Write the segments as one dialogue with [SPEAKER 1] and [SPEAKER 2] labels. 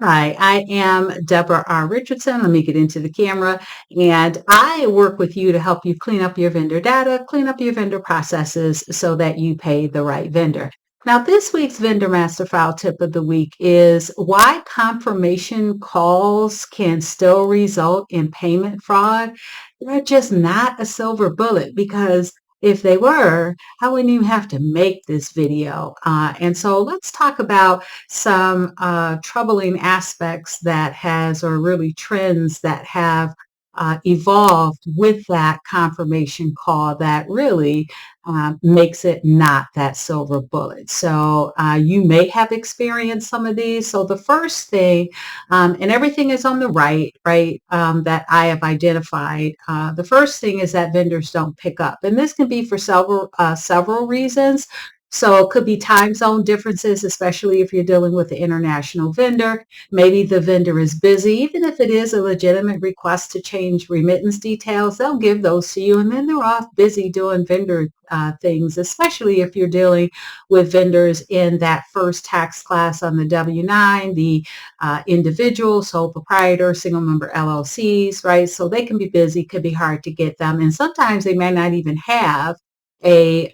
[SPEAKER 1] Hi, I am Debra Richardson. Let me get into the camera. And I work with you to help you clean up your vendor data, clean up your vendor processes so that you pay the right vendor. Now, this week's Vendor Master File tip of the week is why confirmation calls can still result in payment fraud. They're just not a silver bullet because if they were, I wouldn't even have to make this video. And so let's talk about some troubling aspects that has, or really trends that have evolved with that confirmation call that really makes it not that silver bullet. So you may have experienced some of these. So the first thing, and everything is on the right, that I have identified. The first thing is that vendors don't pick up, and this can be for several reasons. So it could be time zone differences, especially if you're dealing with an international vendor. Maybe the vendor is busy. Even if it is a legitimate request to change remittance details, they'll give those to you, and then they're off busy doing vendor things, especially if you're dealing with vendors in that first tax class on the W-9, the individual, sole proprietor, single member LLCs, right? So they can be busy, could be hard to get them, and sometimes they may not even have a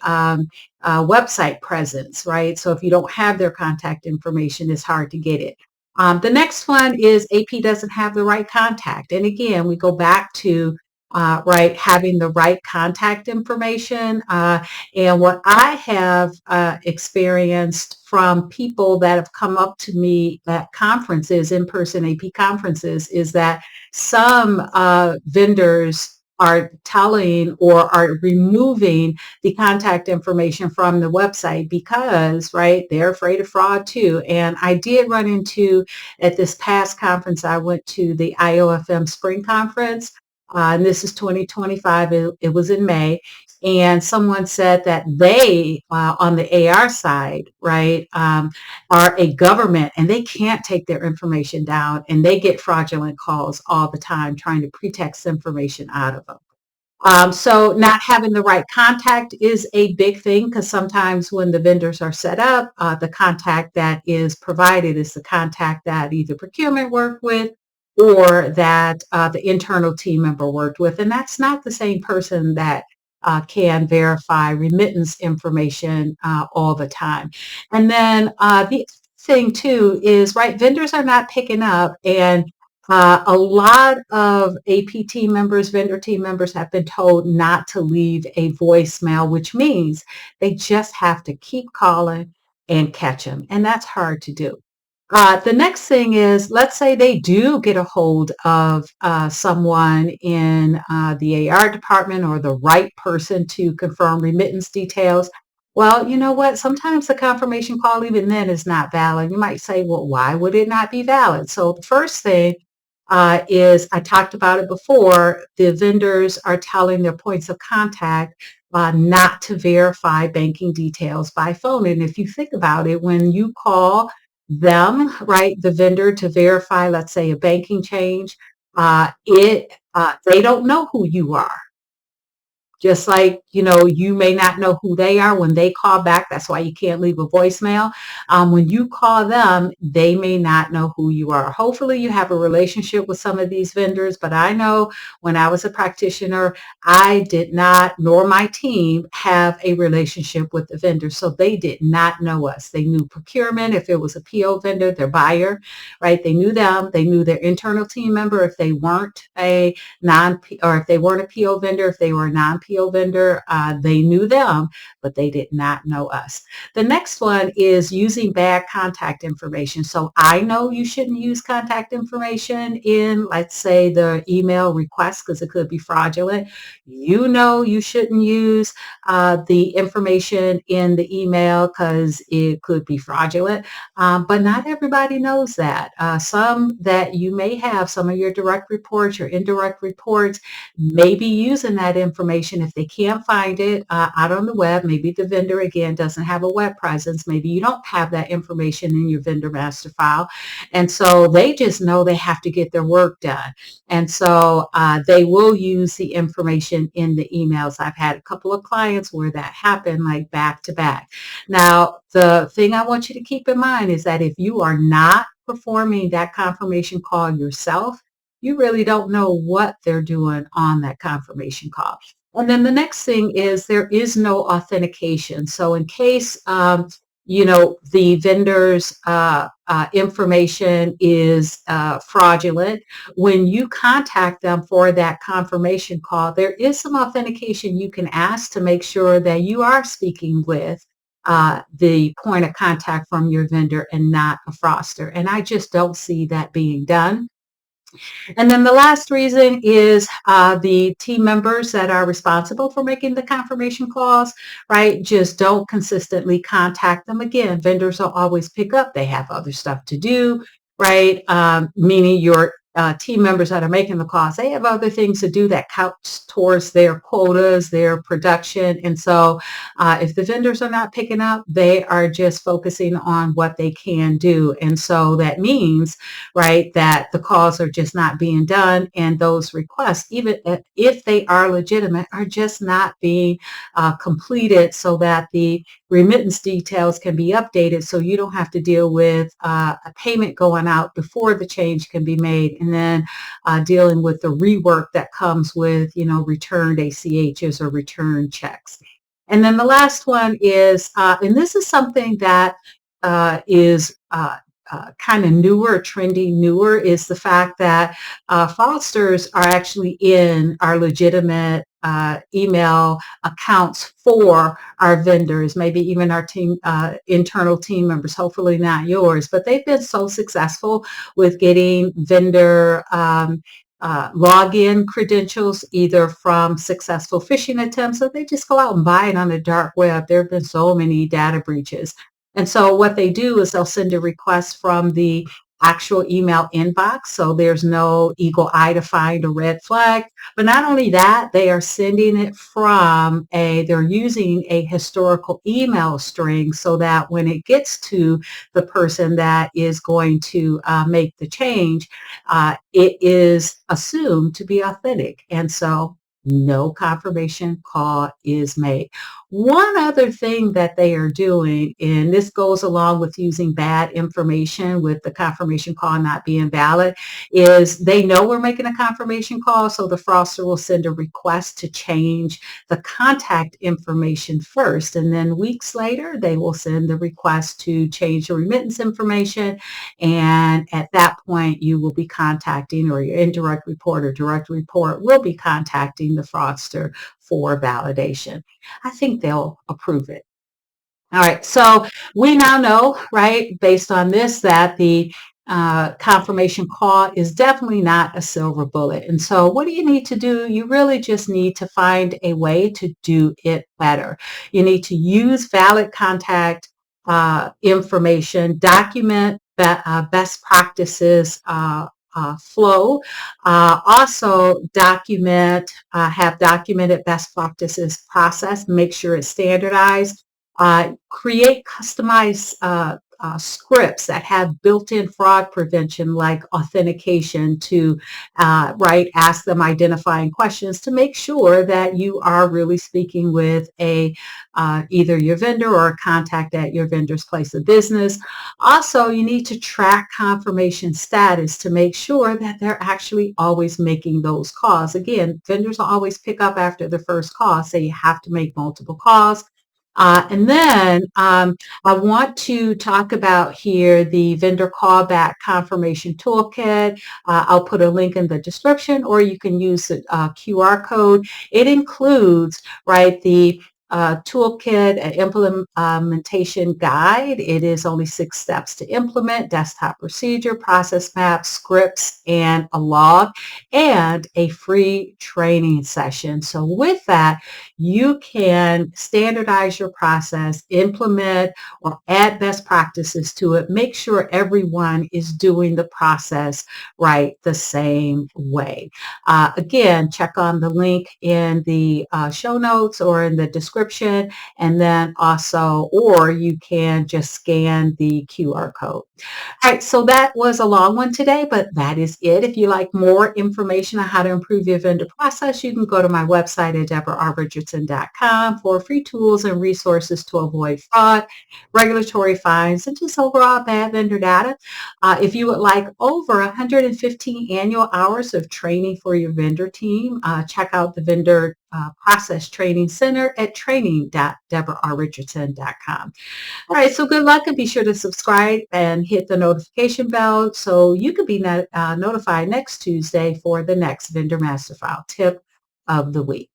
[SPEAKER 1] website presence, right? So if you don't have their contact information, it's hard to get it. The next one is AP doesn't have the right contact. And again, we go back to right, having the right contact information. And what I have experienced from people that have come up to me at conferences, in-person AP conferences, is that some vendors are telling or are removing the contact information from the website because, right, they're afraid of fraud too. And I did run into, at this past conference, I went to the IOFM Spring Conference, and this is 2025. It was in May. And someone said that they, on the AR side, right, are a government and they can't take their information down, and they get fraudulent calls all the time trying to pretext information out of them. So not having the right contact is a big thing because sometimes when the vendors are set up, the contact that is provided is the contact that either procurement worked with or that the internal team member worked with. And that's not the same person that can verify remittance information all the time. And then the thing too is, right, vendors are not picking up, and a lot of AP team members, vendor team members have been told not to leave a voicemail, which means they just have to keep calling and catch them. And that's hard to do. The next thing is, let's say they do get a hold of someone in the AR department or the right person to confirm remittance details. Well, you know what? Sometimes the confirmation call, even then, is not valid. You might say, well, why would it not be valid? So the first thing is, I talked about it before, the vendors are telling their points of contact not to verify banking details by phone. And if you think about it, when you call them, right, the vendor to verify, let's say, a banking change, they don't know who you are. Just like, you may not know who they are when they call back. That's why you can't leave a voicemail. When you call them, they may not know who you are. Hopefully you have a relationship with some of these vendors, but I know when I was a practitioner, I did not, nor my team, have a relationship with the vendor. So they did not know us. They knew procurement, if it was a PO vendor, their buyer, right? They knew them. They knew their internal team member if they weren't a or if they weren't a PO vendor, if they were a non-PO vendor, they knew them, but they did not know us. The next one is using bad contact information. So I know you shouldn't use contact information in, let's say, the email request because it could be fraudulent. You know you shouldn't use the information in the email because it could be fraudulent, but not everybody knows that. Some that you may have, some of your direct reports, your indirect reports, may be using that information. If they can't find it out on the web, maybe the vendor, again, doesn't have a web presence. Maybe you don't have that information in your vendor master file. And so they just know they have to get their work done. And so they will use the information in the emails. I've had a couple of clients where that happened, like back to back. Now, the thing I want you to keep in mind is that if you are not performing that confirmation call yourself, you really don't know what they're doing on that confirmation call. And then the next thing is there is no authentication. So in case the vendor's information is fraudulent, when you contact them for that confirmation call, there is some authentication you can ask to make sure that you are speaking with the point of contact from your vendor and not a fraudster. And I just don't see that being done. And then the last reason is the team members that are responsible for making the confirmation calls, right, just don't consistently contact them. Again, vendors will always pick up. They have other stuff to do, right? Meaning your team members that are making the calls, they have other things to do that counts towards their quotas, their production. And so if the vendors are not picking up, they are just focusing on what they can do. And so that means, right, that the calls are just not being done, and those requests, even if they are legitimate, are just not being completed so that the remittance details can be updated so you don't have to deal with a payment going out before the change can be made, and then dealing with the rework that comes with, returned ACHs or returned checks. And then the last one is, and this is something that is kind of newer, trendy newer, is the fact that fraudsters are actually in our legitimate email accounts for our vendors, maybe even our team, internal team members, hopefully not yours, but they've been so successful with getting vendor login credentials, either from successful phishing attempts, or they just go out and buy it on the dark web. There have been so many data breaches. And so what they do is they'll send a request from the actual email inbox, so there's no eagle eye to find a red flag. But not only that, they are sending it from they're using a historical email string so that when it gets to the person that is going to make the change, it is assumed to be authentic. And so no confirmation call is made. One other thing that they are doing, and this goes along with using bad information with the confirmation call not being valid, is they know we're making a confirmation call, so the fraudster will send a request to change the contact information first, and then weeks later they will send the request to change the remittance information, and at that point you will be contacting, or your indirect report or direct report will be contacting the fraudster for validation. I think they'll approve it. All right, so we now know, right, based on this, that the confirmation call is definitely not a silver bullet. And so what do you need to do? You really just need to find a way to do it better. You need to use valid contact information, document best practices flow. Also have documented best practices process, make sure it's standardized. Create customized scripts that have built-in fraud prevention, like authentication, to ask them identifying questions to make sure that you are really speaking with either your vendor or a contact at your vendor's place of business. Also, you need to track confirmation status to make sure that they're actually always making those calls. Again, vendors will always pick up after the first call, so you have to make multiple calls. And then I want to talk about here the vendor callback confirmation toolkit. I'll put a link in the description, or you can use the QR code. It includes, the toolkit and implementation guide. It is only 6 steps to implement: desktop procedure, process map, scripts, and a log, and a free training session. So with that, you can standardize your process, implement or add best practices to it, make sure everyone is doing the process right the same way. Again, check on the link in the show notes or in the description description, and then also, or you can just scan the QR code. All right, so that was a long one today, but that is it. If you like more information on how to improve your vendor process, you can go to my website at debrarrichardson.com for free tools and resources to avoid fraud, regulatory fines, and just overall bad vendor data. If you would like over 115 annual hours of training for your vendor team, check out the Vendor Process Training Center at training.debrarrichardson.com. All right, so good luck and be sure to subscribe and hit the notification bell so you can be notified next Tuesday for the next Vendor Master File tip of the week.